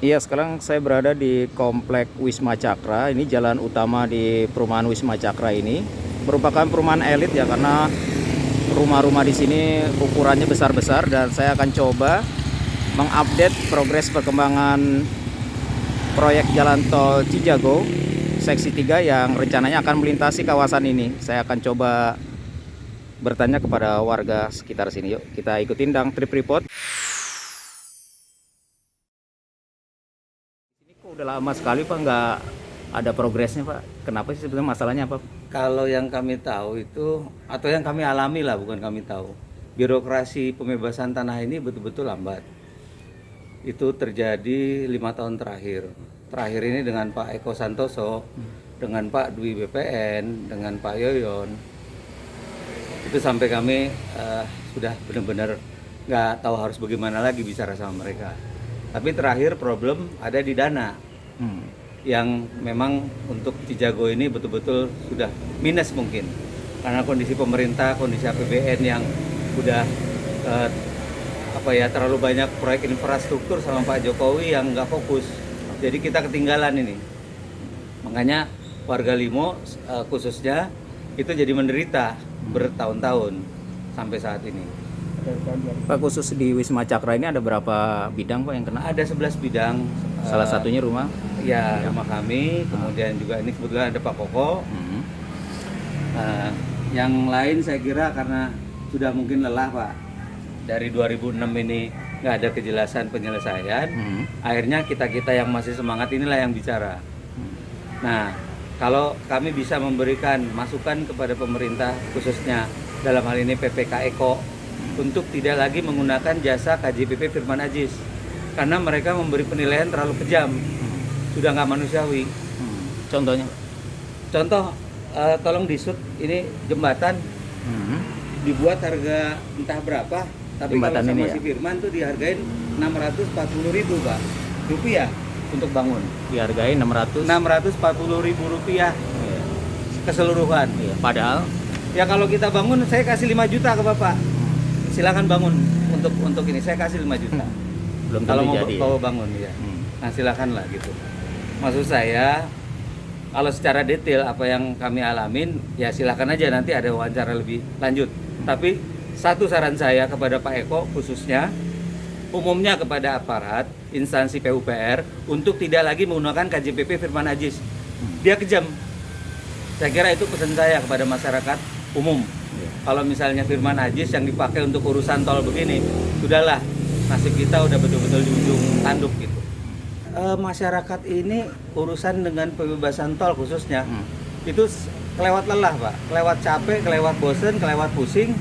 Iya, sekarang saya berada di Komplek Wisma Cakra. Ini jalan utama di perumahan Wisma Cakra ini. Merupakan perumahan elit ya, karena rumah-rumah di sini ukurannya besar-besar, dan saya akan coba mengupdate progres perkembangan proyek jalan tol Cijago seksi 3 yang rencananya akan melintasi kawasan ini. Saya akan coba bertanya kepada warga sekitar sini. Yuk, kita ikutin dang trip report. Ini kok udah lama sekali Pak nggak ada progresnya Pak. Kenapa sih sebenarnya, masalahnya apa? Kalau yang kami tahu itu, atau yang kami alami lah, bukan kami tahu, birokrasi pembebasan tanah ini betul-betul lambat. Itu terjadi 5 tahun terakhir. Terakhir ini dengan Pak Eko Santoso, dengan Pak Dwi BPN, dengan Pak Yoyon. Itu sampai kami sudah benar-benar nggak tahu harus bagaimana lagi bicara sama mereka. Tapi terakhir problem ada di dana. Yang memang untuk Cijago ini betul-betul sudah minus mungkin karena kondisi pemerintah, kondisi APBN yang udah terlalu banyak proyek infrastruktur sama Pak Jokowi yang nggak fokus, jadi kita ketinggalan ini. Makanya warga Limo khususnya itu jadi menderita bertahun-tahun sampai saat ini. Pak, khusus di Wisma Cakra ini ada berapa bidang Pak yang kena? Ada 11 bidang. Salah satunya rumah? Ya, rumah kami, kemudian juga ini kebetulan ada Pak Koko. Yang lain saya kira karena sudah mungkin lelah Pak, dari 2006 ini nggak ada kejelasan penyelesaian, akhirnya kita yang masih semangat inilah yang bicara. Nah, kalau kami bisa memberikan masukan kepada pemerintah, khususnya dalam hal ini PPK Eko, untuk tidak lagi menggunakan jasa KJPP Firman Aziz, karena mereka memberi penilaian terlalu kejam, sudah nggak manusiawi. Contohnya? Contoh, tolong disut ini jembatan, dibuat harga entah berapa, tapi Jembatan kalau sama ini si Firman tuh dihargain 640.000 Pak, rupiah untuk bangun. Dihargai 640.000 rupiah keseluruhan. Iya, padahal Ya kalau kita bangun, saya kasih 5 juta ke Bapak. Silakan bangun untuk ini, saya kasih 5 juta. belum Kalau tentu mau jadi. bawa bangun ya. Nah, silakan lah gitu. Maksud saya, kalau secara detail apa yang kami alamin, ya silakan aja, nanti ada wawancara lebih lanjut. Tapi satu saran saya kepada Pak Eko khususnya, umumnya kepada aparat, instansi PUPR, untuk tidak lagi menggunakan KJPP Firman Aziz. Dia kejam. Saya kira itu pesan saya kepada masyarakat umum. Kalau misalnya Firman Aziz yang dipakai untuk urusan tol begini, sudahlah, nasib kita udah betul-betul di ujung tanduk gitu. Masyarakat ini urusan dengan pembebasan tol khususnya, itu kelewat lelah Pak, kelewat capek, kelewat bosen, kelewat pusing,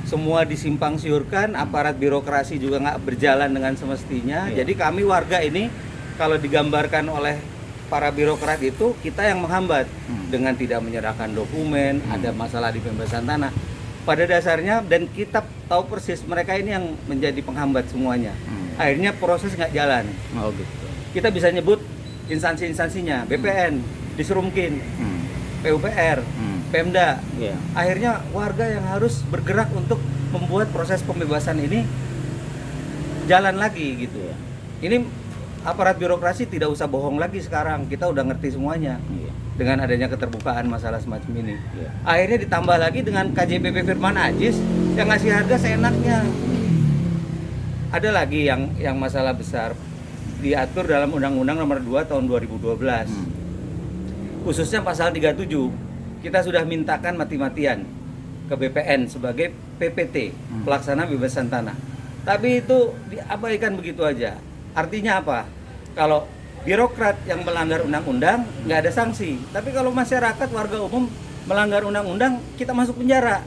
semua disimpang siurkan, aparat birokrasi juga nggak berjalan dengan semestinya. Jadi kami warga ini, kalau digambarkan oleh para birokrat itu, kita yang menghambat dengan tidak menyerahkan dokumen, ada masalah di pembebasan tanah. Pada dasarnya, dan kita tahu persis mereka ini yang menjadi penghambat semuanya. Akhirnya proses nggak jalan. Oh gitu. Kita bisa nyebut instansi-instansinya, BPN, Disrumkin, PUPR, Pemda. Iya. Akhirnya warga yang harus bergerak untuk membuat proses pembebasan ini jalan lagi gitu. Ini aparat birokrasi tidak usah bohong lagi sekarang, kita udah ngerti semuanya. Dengan adanya keterbukaan masalah semacam ini. Akhirnya ditambah lagi dengan KJPP Firman Aziz yang ngasih harga seenaknya. Ada lagi yang masalah besar, diatur dalam Undang-Undang Nomor 2 Tahun 2012. Khususnya pasal 37. Kita sudah mintakan mati-matian ke BPN sebagai PPT, pelaksana pembebasan tanah. Tapi itu diabaikan begitu aja. Artinya apa? Kalau birokrat yang melanggar undang-undang nggak ada sanksi. Tapi kalau masyarakat, warga umum melanggar undang-undang, kita masuk penjara.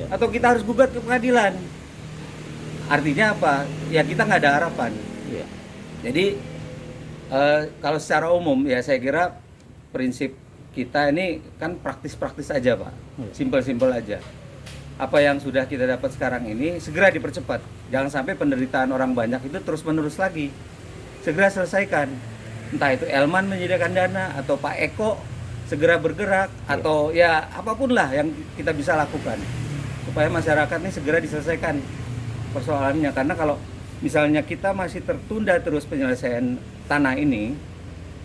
Atau kita harus gugat ke pengadilan. Artinya apa? Ya kita nggak ada harapan. Jadi kalau secara umum ya saya kira prinsip kita ini kan praktis-praktis aja Pak. Simpel-simpel aja. Apa yang sudah kita dapat sekarang ini segera dipercepat. Jangan sampai penderitaan orang banyak itu terus-menerus lagi. Segera selesaikan. Entah itu Elman menyediakan dana, atau Pak Eko segera bergerak, atau ya apapun lah yang kita bisa lakukan supaya masyarakat ini segera diselesaikan persoalannya. Karena kalau misalnya kita masih tertunda terus penyelesaian tanah ini,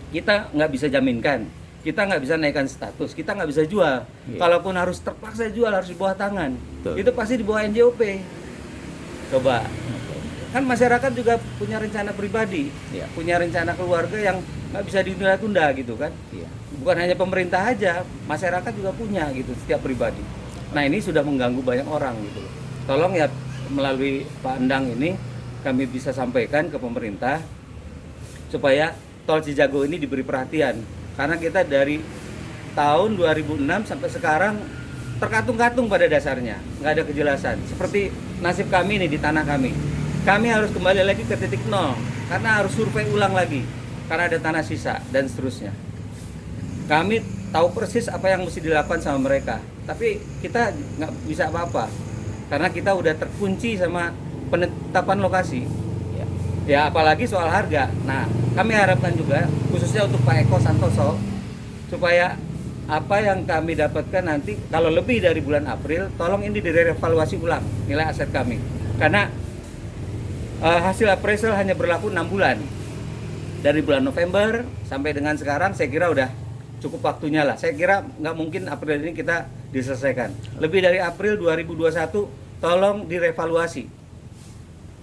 kita nggak bisa jaminkan, kita nggak bisa naikkan status, kita nggak bisa jual. Iya. Kalaupun harus terpaksa jual, harus di bawah tangan. Betul. Itu pasti di bawah NJOP. Coba. Kan masyarakat juga punya rencana pribadi, Iya. punya rencana keluarga yang nggak bisa ditunda-tunda gitu kan. Iya. Bukan hanya pemerintah aja, masyarakat juga punya gitu, setiap pribadi. Nah ini sudah mengganggu banyak orang gitu. Tolong ya melalui Pak Endang ini kami bisa sampaikan ke pemerintah supaya tol Cijago ini diberi perhatian. Karena kita dari tahun 2006 sampai sekarang terkatung-katung pada dasarnya, nggak ada kejelasan. Seperti nasib kami nih di tanah kami. Kami harus kembali lagi ke titik nol karena harus survei ulang lagi karena ada tanah sisa dan seterusnya. Kami tahu persis apa yang mesti dilakukan sama mereka, tapi kita nggak bisa apa-apa karena kita udah terkunci sama penetapan lokasi. Ya apalagi soal harga. Nah kami harapkan juga khususnya untuk Pak Eko Santoso supaya apa yang kami dapatkan nanti kalau lebih dari bulan April, tolong ini direvaluasi ulang nilai aset kami karena hasil appraisal hanya berlaku 6 bulan dari bulan November sampai dengan sekarang. Saya kira udah cukup waktunya lah. Saya kira nggak mungkin April ini kita diselesaikan. Lebih dari April 2021 tolong direvaluasi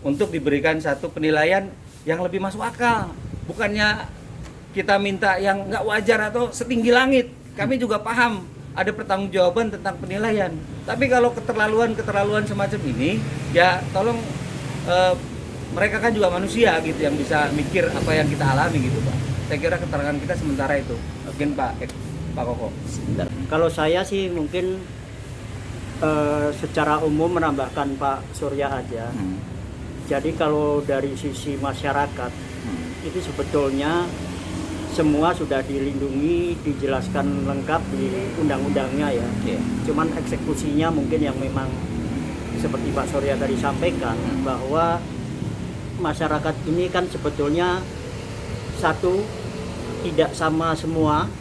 untuk diberikan satu penilaian yang lebih masuk akal. Bukannya kita minta yang nggak wajar atau setinggi langit. Kami juga paham ada pertanggungjawaban tentang penilaian. Tapi kalau keterlaluan semacam ini, ya tolong mereka kan juga manusia gitu yang bisa mikir apa yang kita alami gitu Pak. Saya kira keterangan kita sementara itu. Mungkin Pak Koko. Sebentar. Kalau saya sih mungkin secara umum menambahkan Pak Surya aja. Jadi kalau dari sisi masyarakat itu sebetulnya semua sudah dilindungi, dijelaskan lengkap di undang-undangnya ya. Iya. Cuman eksekusinya mungkin yang memang seperti Pak Surya tadi sampaikan bahwa masyarakat ini kan sebetulnya satu tidak sama semua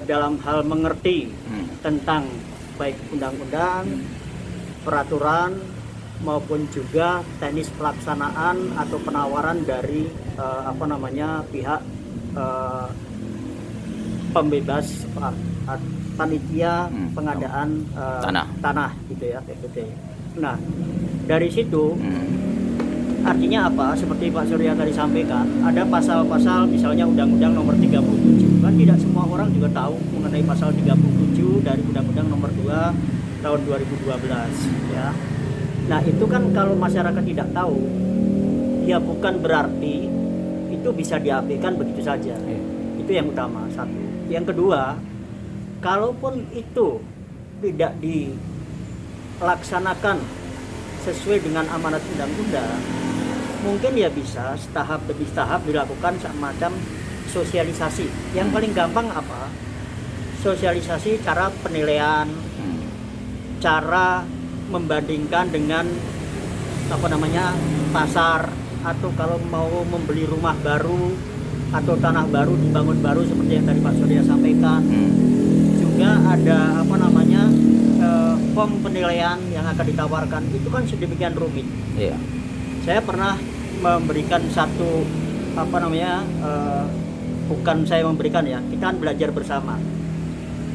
dalam hal mengerti tentang baik undang-undang, peraturan maupun juga teknis pelaksanaan atau penawaran dari pihak pembebas panitia pengadaan tanah gitu ya PPT. Nah dari situ artinya apa? Seperti Pak Surya tadi sampaikan, ada pasal-pasal misalnya Undang-Undang Nomor 37. Kan tidak semua orang juga tahu mengenai pasal 37 dari Undang-Undang Nomor 2 tahun 2012 ya. Nah, itu kan kalau masyarakat tidak tahu, ya bukan berarti itu bisa diabaikan begitu saja. Itu yang utama, satu. Yang kedua, kalaupun itu tidak dilaksanakan sesuai dengan amanat undang-undang, mungkin ya bisa setahap demi tahap dilakukan semacam sosialisasi. Yang paling gampang apa? Sosialisasi cara penilaian, cara membandingkan dengan pasar, atau kalau mau membeli rumah baru atau tanah baru dibangun baru seperti yang tadi Pak Surya sampaikan. Juga ada form penilaian yang akan ditawarkan, itu kan sedemikian rumit. Iya. Saya pernah memberikan satu bukan saya memberikan ya, kita kan belajar bersama.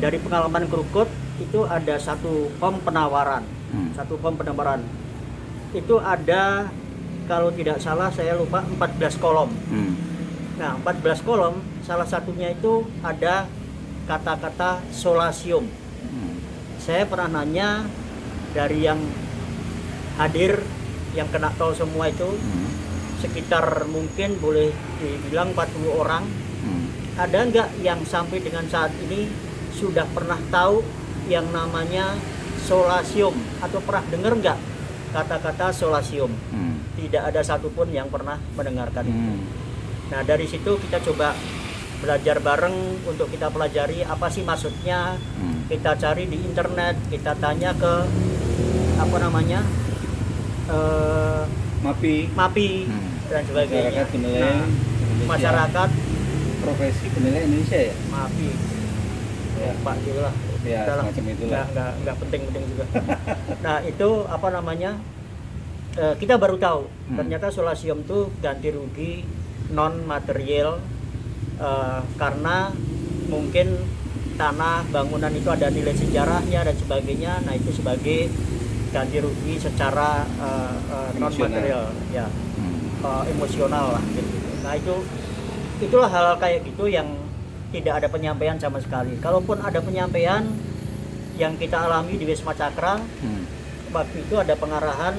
Dari pengalaman Krukut itu ada satu form penawaran. Itu ada, kalau tidak salah saya lupa, 14 kolom. Nah 14 kolom, salah satunya itu ada kata-kata solasium. Saya pernah nanya dari yang hadir, yang kena tol semua itu, sekitar mungkin boleh dibilang 40 orang. Ada nggak yang sampai dengan saat ini sudah pernah tahu yang namanya solasium, atau pernah dengar nggak kata-kata solasium? Tidak ada satupun yang pernah mendengarkan itu. Nah dari situ kita coba belajar bareng untuk kita pelajari apa sih maksudnya. Kita cari di internet, kita tanya ke MAPI dan sebagainya. Masyarakat profesi penilai Indonesia ya. MAPI. Ya. Pak gitu lah. Ya, semacam itulah. Nggak penting juga. Nah itu kita baru tahu ternyata solasium itu ganti rugi non material karena mungkin tanah bangunan itu ada nilai sejarahnya dan sebagainya. Nah itu sebagai ganti rugi secara non material ya, emosional lah gitu. Nah itulah hal kayak gitu yang tidak ada penyampaian sama sekali. Kalaupun ada penyampaian yang kita alami di Wisma Cakra, waktu itu ada pengarahan,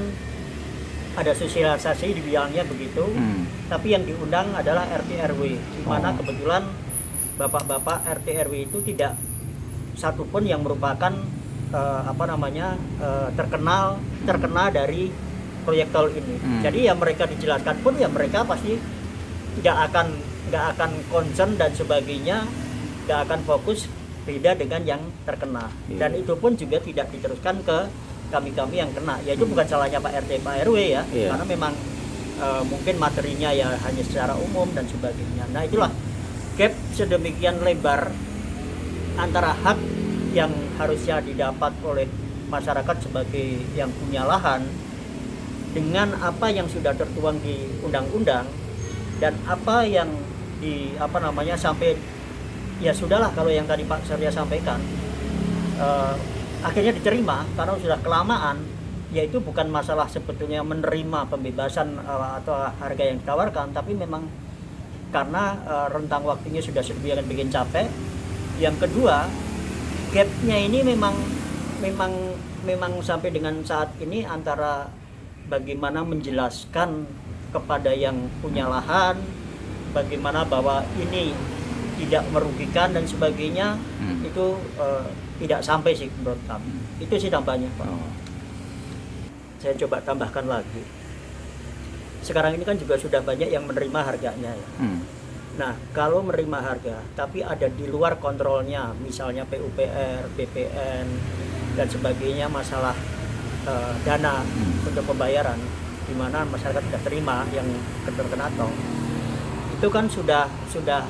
ada sosialisasi dibilangnya begitu, tapi yang diundang adalah RT RW, di mana kebetulan bapak-bapak RT RW itu tidak satupun yang merupakan terkena dari proyek tol ini. Jadi ya mereka dijelaskan pun ya mereka pasti nggak akan concern dan sebagainya, nggak akan fokus, beda dengan yang terkena. Dan itu pun juga tidak diteruskan ke kami yang kena. Ya itu bukan salahnya Pak RT Pak RW ya, karena memang mungkin materinya ya hanya secara umum dan sebagainya. Nah itulah gap sedemikian lebar antara hak yang harusnya didapat oleh masyarakat sebagai yang punya lahan dengan apa yang sudah tertuang di undang-undang dan apa yang sampai ya sudahlah kalau yang tadi Pak Surya sampaikan akhirnya diterima karena sudah kelamaan, yaitu bukan masalah sebetulnya menerima pembebasan atau harga yang ditawarkan, tapi memang karena rentang waktunya sudah sedemikian bikin capek. Yang kedua, gapnya ini memang sampai dengan saat ini antara bagaimana menjelaskan kepada yang punya lahan bagaimana bahwa ini tidak merugikan dan sebagainya, itu tidak sampai sih menurut kami. Itu sih tambahnya Pak. Saya coba tambahkan lagi. Sekarang ini kan juga sudah banyak yang menerima harganya ya. Nah kalau menerima harga tapi ada di luar kontrolnya, misalnya PUPR, BPN dan sebagainya, masalah dana untuk pembayaran, di mana masyarakat tidak terima yang terkena tol, itu kan sudah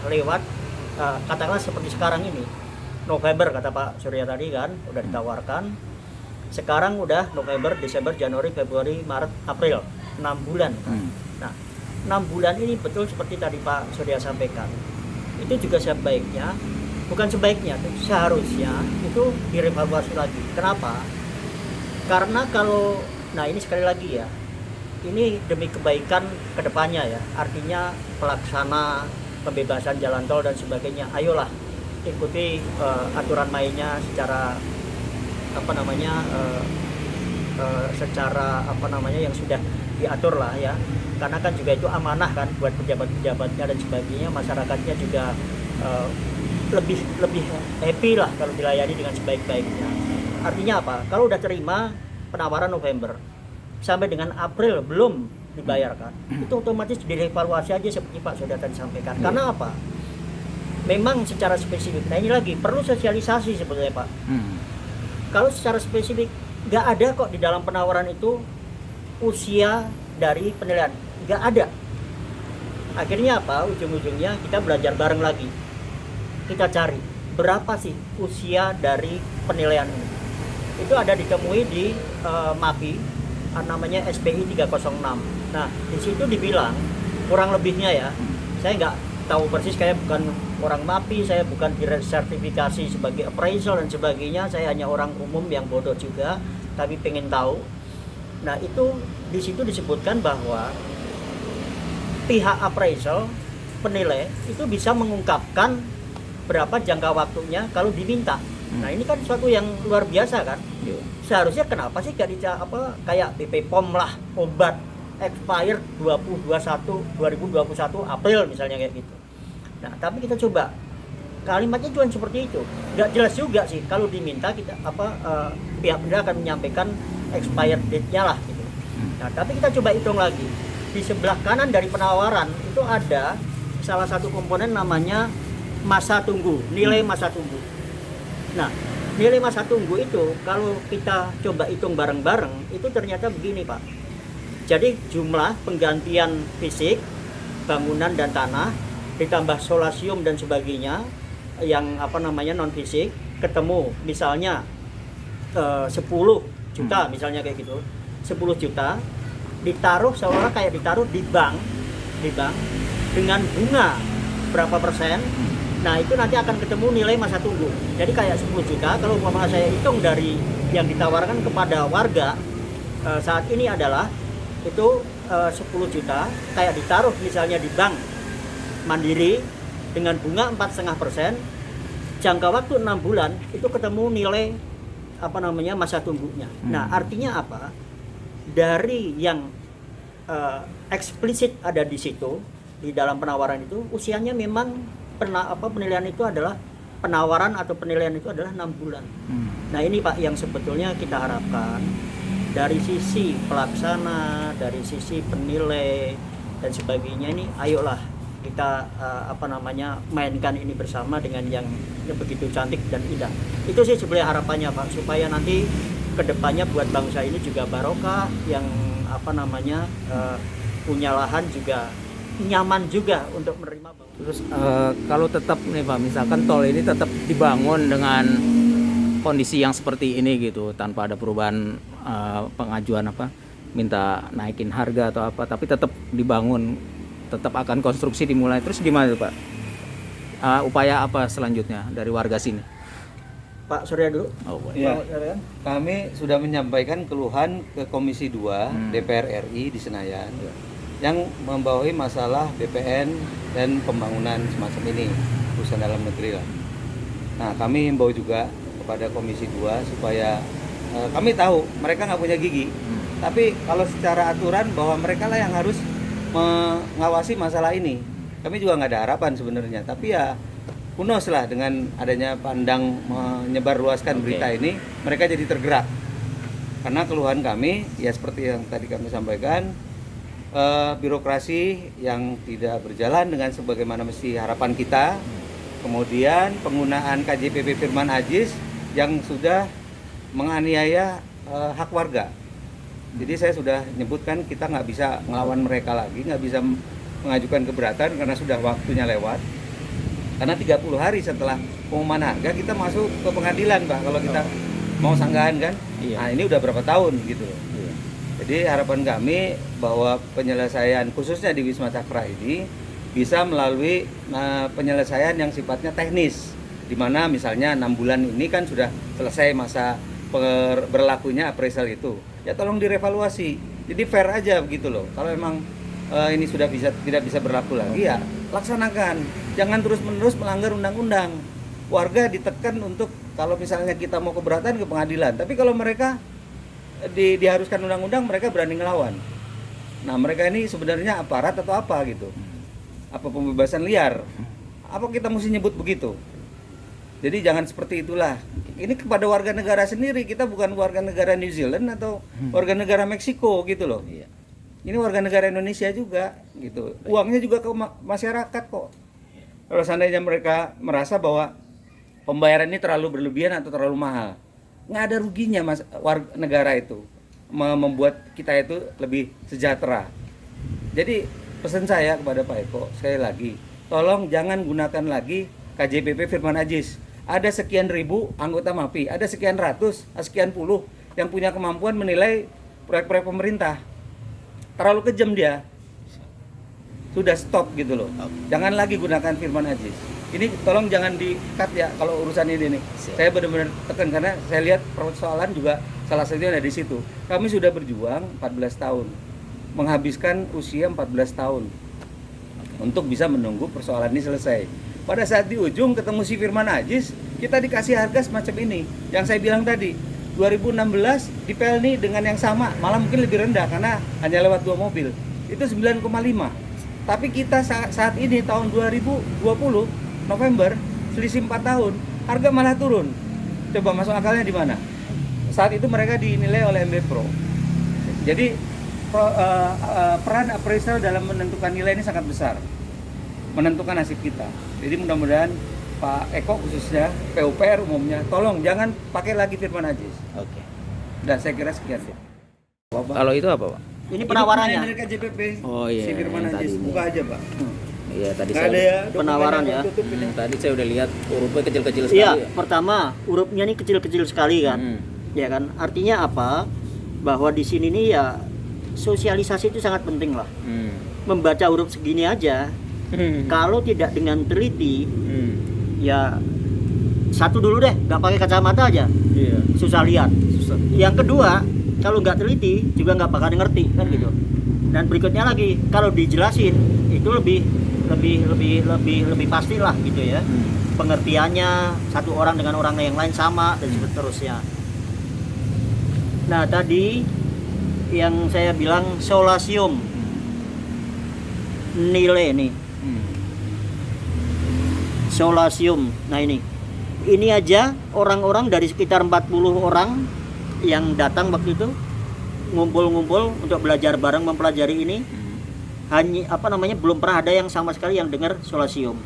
lewat. Katakanlah seperti sekarang ini November kata Pak Surya tadi kan udah ditawarkan, sekarang udah November, Desember, Januari, Februari, Maret, April, 6 bulan kan? Nah 6 bulan ini betul seperti tadi Pak Surya sampaikan, itu juga sebaiknya, bukan sebaiknya, seharusnya itu direvaluasi lagi. Kenapa? Karena kalau, nah ini sekali lagi ya, ini demi kebaikan kedepannya ya, artinya pelaksana pembebasan jalan tol dan sebagainya, ayolah ikuti aturan mainnya secara yang sudah diatur lah ya, karena kan juga itu amanah kan buat pejabat-pejabatnya dan sebagainya, masyarakatnya juga lebih happy lah kalau dilayani dengan sebaik-baiknya. Artinya apa? Kalau udah terima penawaran November sampai dengan April belum dibayarkan, itu otomatis direvaluasi aja seperti Pak sudah tadi sampaikan. Karena apa? Memang secara spesifik. Nah ini lagi perlu sosialisasi sebetulnya Pak. Kalau secara spesifik nggak ada kok di dalam penawaran itu usia dari penilaian, nggak ada. Akhirnya apa? Ujung-ujungnya kita belajar bareng lagi. Kita cari berapa sih usia dari penilaian ini. Itu ada ditemui di MAPI, namanya SPI 306. Nah di situ dibilang kurang lebihnya ya, saya nggak tahu persis, kayak bukan orang MAPI, saya bukan disertifikasi sebagai appraisal dan sebagainya, saya hanya orang umum yang bodoh juga, tapi pengen tahu. Nah itu di situ disebutkan bahwa pihak appraisal, penilai itu bisa mengungkapkan berapa jangka waktunya kalau diminta. Nah ini kan suatu yang luar biasa kan. Seharusnya kenapa sih gak kayak BP POM lah, obat expired 2021 April misalnya kayak gitu. Nah tapi kita coba, kalimatnya cuma seperti itu, nggak jelas juga sih. Kalau diminta kita pihak penilai akan menyampaikan expired date-nya lah gitu. Nah tapi kita coba hitung lagi, di sebelah kanan dari penawaran itu ada salah satu komponen namanya masa tunggu, nilai masa tunggu. Nah nilai masa tunggu itu kalau kita coba hitung bareng-bareng itu ternyata begini Pak. Jadi jumlah penggantian fisik, bangunan dan tanah, ditambah solasium dan sebagainya yang non fisik, ketemu misalnya 10 juta misalnya kayak gitu, 10 juta, ditaruh seolah kayak ditaruh di bank dengan bunga berapa persen. Nah itu nanti akan ketemu nilai masa tunggu. Jadi kayak 10 juta kalau umpama saya hitung dari yang ditawarkan kepada warga saat ini adalah itu 10 juta kayak ditaruh misalnya di bank Mandiri dengan bunga 4,5%, jangka waktu 6 bulan itu ketemu nilai masa tunggunya. Nah artinya apa? Dari yang eksplisit ada di situ di dalam penawaran itu usianya memang penilaian itu adalah penawaran atau penilaian itu adalah 6 bulan. Nah ini Pak yang sebetulnya kita harapkan dari sisi pelaksana, dari sisi penilai dan sebagainya ini ayolah kita mainkan ini bersama dengan yang begitu cantik dan indah. Itu sih sebenarnya harapannya Pak, supaya nanti kedepannya buat bangsa ini juga barokah, yang punya lahan juga nyaman juga untuk menerima bangsa. Terus kalau tetap nih Pak, misalkan tol ini tetap dibangun dengan kondisi yang seperti ini gitu, tanpa ada perubahan pengajuan minta naikin harga atau apa, tapi tetap dibangun, tetap akan konstruksi dimulai, terus gimana tuh Pak? Upaya apa selanjutnya dari warga sini? Pak Surya dulu. Oh, boleh. Ya, kami sudah menyampaikan keluhan ke Komisi 2 DPR RI di Senayan yang membawahi masalah BPN dan pembangunan semacam ini, urusan dalam negeri lah. Nah, kami himbau juga kepada Komisi 2 supaya kami tahu mereka nggak punya gigi, tapi kalau secara aturan bahwa mereka lah yang harus mengawasi masalah ini. Kami juga nggak ada harapan sebenarnya, tapi ya kunos lah dengan adanya pandang menyebarluaskan berita ini, mereka jadi tergerak. Karena keluhan kami ya seperti yang tadi kami sampaikan, birokrasi yang tidak berjalan dengan sebagaimana mesti harapan kita. Kemudian penggunaan KJPP Firman Aziz yang sudah menganiaya hak warga. Jadi saya sudah nyebutkan kita nggak bisa ngelawan mereka lagi, nggak bisa mengajukan keberatan karena sudah waktunya lewat. Karena 30 hari setelah pengumuman harga kita masuk ke pengadilan Pak, kalau kita mau sanggahan kan. Iya. Nah ini udah berapa tahun gitu. Iya. Jadi harapan kami bahwa penyelesaian khususnya di Wisma Cakra ini bisa melalui penyelesaian yang sifatnya teknis, di mana misalnya 6 bulan ini kan sudah selesai masa berlakunya appraisal itu. Ya tolong direvaluasi. Jadi fair aja begitu loh. Kalau memang ini sudah tidak bisa berlaku lagi ya laksanakan. Jangan terus-menerus melanggar undang-undang. Warga ditekan untuk kalau misalnya kita mau keberatan ke pengadilan. Tapi kalau mereka diharuskan undang-undang, mereka berani ngelawan. Nah mereka ini sebenarnya aparat atau apa gitu? Apa pembebasan liar? Apa kita mesti nyebut begitu? Jadi jangan seperti itulah. Ini kepada warga negara sendiri, kita bukan warga negara New Zealand atau warga negara Meksiko gitu loh. Ini warga negara Indonesia juga gitu. Uangnya juga ke masyarakat kok. Kalau seandainya mereka merasa bahwa pembayaran ini terlalu berlebihan atau terlalu mahal, nggak ada ruginya warga negara itu membuat kita itu lebih sejahtera. Jadi pesan saya kepada Pak Eko sekali lagi, tolong jangan gunakan lagi KJPP Firman Aziz. Ada sekian ribu anggota MAPI, ada sekian ratus, sekian puluh yang punya kemampuan menilai proyek-proyek pemerintah. Terlalu kejam dia. Sudah stop gitu loh. Jangan lagi gunakan Firman Aziz. Ini tolong jangan di-cut ya kalau urusan ini nih. Saya benar-benar tekan karena saya lihat persoalan juga salah satunya ada di situ. Kami sudah berjuang 14 tahun. Menghabiskan usia 14 tahun untuk bisa menunggu persoalan ini selesai. Pada saat di ujung ketemu si Firman Aziz, kita dikasih harga semacam ini. Yang saya bilang tadi, 2016 di Pelni dengan yang sama, malah mungkin lebih rendah karena hanya lewat 2 mobil. Itu 9,5. Tapi kita saat ini tahun 2020 November, selisih 4 tahun, harga malah turun. Coba masuk akalnya di mana? Saat itu mereka dinilai oleh MB Pro. Jadi peran appraisal dalam menentukan nilai ini sangat besar. Menentukan nasib kita. Jadi mudah-mudahan Pak Eko khususnya, PUPR umumnya, tolong jangan pakai lagi Firman Aziz. Oke. Dan saya kira sekian. Kalau itu apa Pak? Ini penawarannya. Ini dari KJPP. Oh iya. Si Firman Aziz, tadi buka aja Pak. Iya tadi Nggak saya ada ya, penawaran ya. tadi saya udah lihat hurufnya kecil-kecil sekali. Iya, Ya. pertama hurufnya ini kecil-kecil sekali kan. Ya kan? Artinya apa? Bahwa di sini nih ya sosialisasi itu sangat penting lah. Hmm. Membaca huruf segini aja, kalau tidak dengan teliti, ya satu dulu deh, nggak pakai kacamata aja, Iya. susah lihat. Susah. Yang kedua, kalau nggak teliti juga nggak bakal ngerti kan gitu. Dan berikutnya lagi, kalau dijelasin itu lebih pastilah gitu ya. Pengertiannya satu orang dengan orang yang lain sama dan seterusnya. Nah tadi yang saya bilang solasium, nilai nih, solasium. Nah ini aja orang-orang dari sekitar 40 orang yang datang waktu itu ngumpul-ngumpul untuk belajar bareng mempelajari ini, hanya belum pernah ada yang sama sekali yang dengar solasium.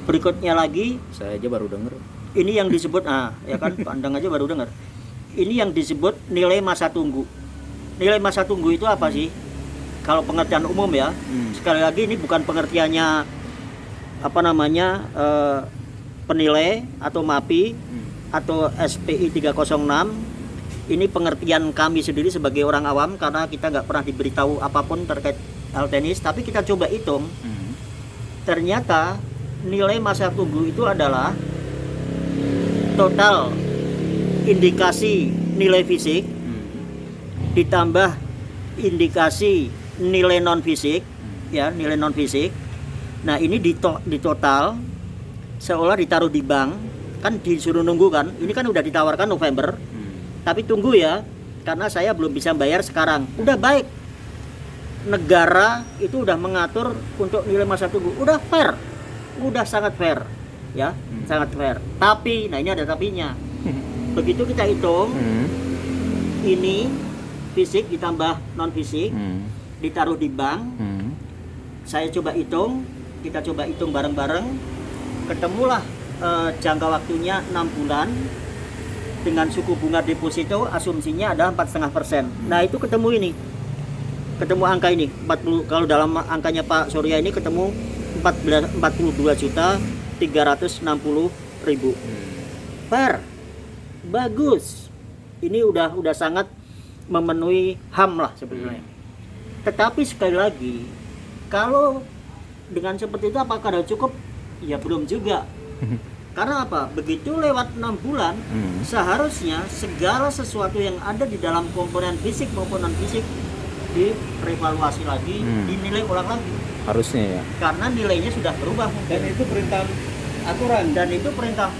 Berikutnya lagi, Saya aja baru denger. ini yang disebut ya kan, pandang aja baru dengar. Ini yang disebut nilai masa tunggu. Nilai masa tunggu itu apa sih? Kalau pengertian umum ya, sekali lagi ini bukan pengertiannya penilai atau MAPI atau SPI 306. Ini pengertian kami sendiri sebagai orang awam karena kita nggak pernah diberitahu apapun terkait hal tenis, tapi kita coba hitung. Ternyata nilai masa tunggu itu adalah total indikasi nilai fisik ditambah indikasi nilai non fisik, ya nilai non fisik. Nah ini di total seolah ditaruh di bank, kan disuruh nunggu kan. Ini kan udah ditawarkan November, tapi tunggu ya, karena saya belum bisa bayar sekarang. Udah baik, negara itu udah mengatur untuk nilai masa tunggu, udah fair, udah sangat fair, ya sangat fair. Tapi, nah ini ada tapinya. Begitu kita hitung, ini fisik ditambah non fisik, ditaruh di bank. Saya coba hitung, kita coba hitung bareng-bareng, ketemulah jangka waktunya 6 bulan dengan suku bunga deposito asumsinya ada 4,5%. Nah itu ketemu angka ini 40. Kalau dalam angkanya Pak Surya ini ketemu 42.360.000. Fair, bagus. Ini udah sangat memenuhi HAM lah sebetulnya. Tetapi sekali lagi, kalau dengan seperti itu apakah sudah cukup? Ya belum juga. Karena apa? Begitu lewat 6 bulan, seharusnya segala sesuatu yang ada di dalam komponen fisik maupun non fisik direvaluasi lagi, dinilai ulang lagi. Harusnya ya. Karena nilainya sudah berubah mungkin. Dan itu perintah aturan. Dan itu perintah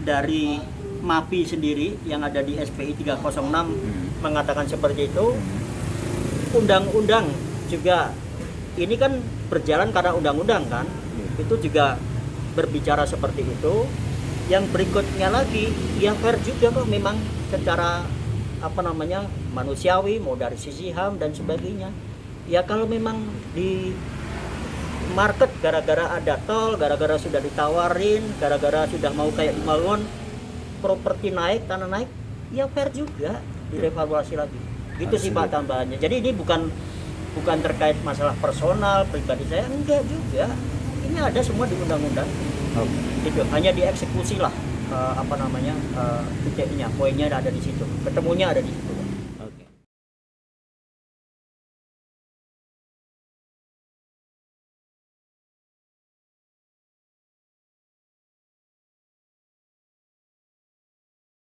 dari MAPI sendiri yang ada di SPI 306 mengatakan seperti itu. Undang-undang juga ini kan berjalan karena undang-undang kan, itu juga berbicara seperti itu. Yang berikutnya lagi, ya fair juga kok memang secara manusiawi, mau dari sisi HAM dan sebagainya. Ya kalau memang di market gara-gara ada tol, gara-gara sudah ditawarin, gara-gara sudah mau kayak bangun, properti naik, tanah naik, ya fair juga direvaluasi lagi. Gitu sih Pak tambahannya. Jadi ini bukan terkait masalah personal pribadi saya, enggak juga. Ini ada semua di undang-undang. Itu hanya dieksekusi lah titiknya, poinnya ada di situ, ketemunya ada di situ.